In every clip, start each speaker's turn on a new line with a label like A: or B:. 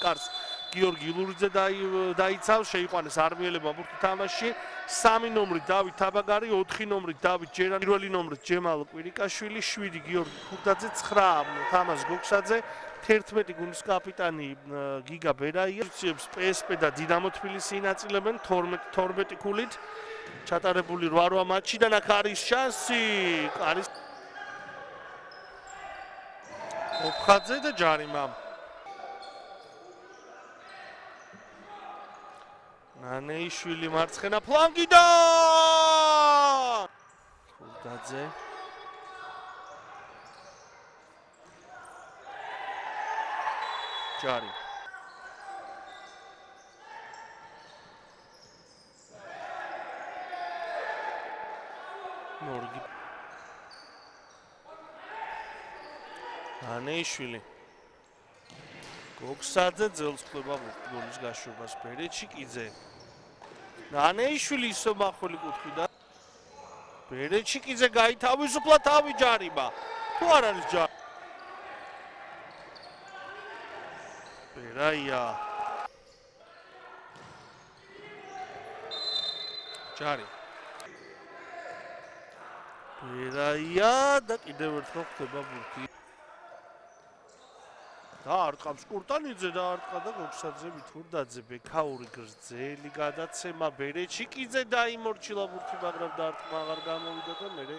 A: კარს გიორგი ილურიძე დაიცავს, შეიყვანეს არმიელებმა ბურთი თამაში. 3 ნომრით დავით თაბაგარი, 4 ნომრით დავით ჯერანი, პირველი ნომრით ჯემალ კვირიკაშვილი, 7 გიორგი ხურდაძე, 9 თამაზ გოქსაძე, 11 გუნდის კაპიტანი გიგა ბერაია. პოზიციებს PSP და დინამო თბილისი ინაწილებენ 12 ქულით. ჩატარებული 8 მატჩიდან აქ არის შანსი. არის ოფხაძე და ჯარიმა. ნანეიშვილი მარცხენა ფლანგიდან! ხურდაძე. ჯარი. მორგი. ნანეიშვილი. გოქსაძე ძელს ხდება გოლის გაშვებას ბერეჩიკიძე. ნანეიშვილი ისო მახვილი კუთხიდან. ბერეჩიკიძე გაითავისუფლა თავი ჯარიმა. თუ არ არის ჯარი. ბერაია. ჯარი. ბერაია და კიდევ ერთხელ ხდება ბურთი. დაარტყამს კურტანიძე დაარტყა და გოქსაძე მithurdaძე ბექაური გრძელი გადაცემა ბერეჩიკიძე დაიმორჩილა ბურთი მაგრამ დაარტყმა აღარ გამოვიდა და მერე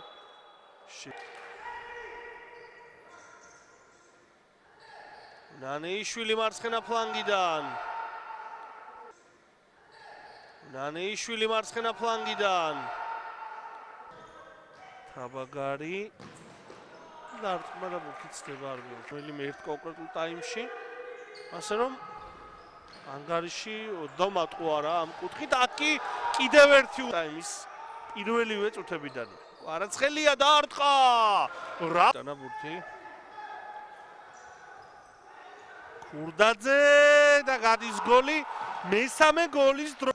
A: ნანეიშვილი მარცხენა ფლანგიდან ნანეიშვილი მარცხენა ფლანგიდან თაბაგარი დაარტყმა და ბურთი ცდება არმიელს. მე ერთ კონკრეტულ ტაიმში. ასე რომ ანგარიში დომატყო არა ამ კუთხით. აქ კი კიდევ ერთი ტაიმის პირველივე წუთებიდან. კვარაცხელია დაარტყა. რა დანა ბურთი. ხურდაძე და გადის გოლი. მესამე გოლის დრო.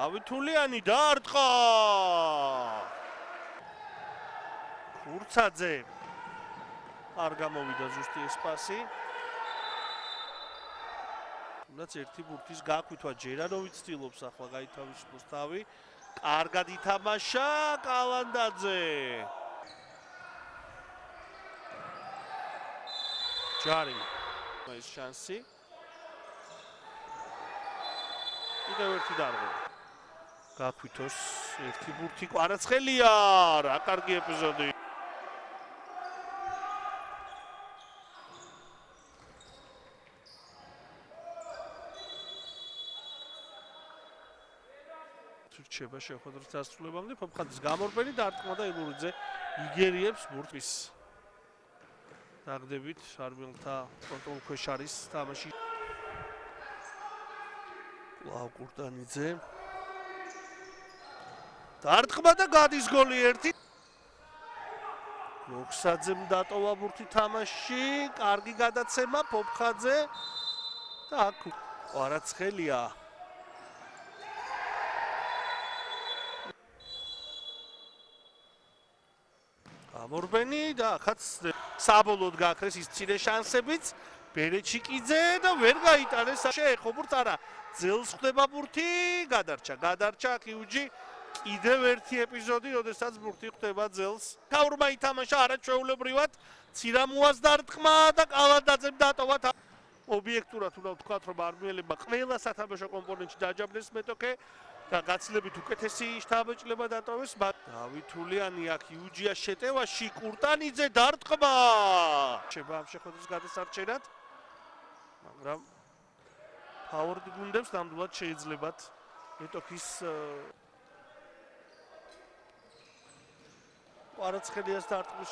A: დავითულიანი დაარტყა. ხურცაძე არ გამოვიდა ზუსტი ეს პასი. თუნდაც ერთი ბურთის გაკვითვა ჯერანოვიც ცდილობს ახლა გაითავისუფლოს თავი. კარგად ითამაშა კალანდაძე. ჯარიმა. ეს შანსი. კიდევ ერთი დარღვევა. გაკვითოს ერთი ბურთი კვარაცხელია. რა კარგი ეპიზოდი. რჩება შეხვედრის დასრულებამდე ფოფხაძის გამორბენი დაარტყმა და ილურიძე იგერიებს ბურთის. დაგდებით არბელთა კონტროლ ქვეშ არის თამაში. კვლავ კურტანიძე. დაარტყმა და გადის გოლი ერთი. გოქსაძემ დატოვა ბურთი თამაში. კარგი გადაცემა ფოფხაძე და აქ კვარაცხელია. გამორბენი და ახაც საბოლოოდ გააქრეს ის მცირე შანსებიც. ბერეჩიკიძე და ვერ გაიტანეს შეეხო ბურთს არა. ძელს ხდება ბურთი. გადარჩა ხიუჯი. კიდევ ერთი ეპიზოდი, როდესაც ბურთი ხდება ძელს. ქაურმა ითამაშა არაჩვეულებრივად. ცირამუას დაარტყმა და კალანდაძემ დატოვა. ობიექტურად უნდა ვთქვათ, რომ არმიელებმა ყველა სათამაშო კომპონენტში დააჯამდეს მეტოქე და გაცილებით უკეთესი შთაბეჭდილება დატოვეს. დავითულიანი აქ იუჯია შეტევაში კურტანიძე დაარტყმა. შევა ამ შეხვედრის გადასარჩენად. მაგრამ ფავორიტ გუნდებს ნამდვილად შეიძლებათ მეტოქის კვარაცხელიას დაარტყმის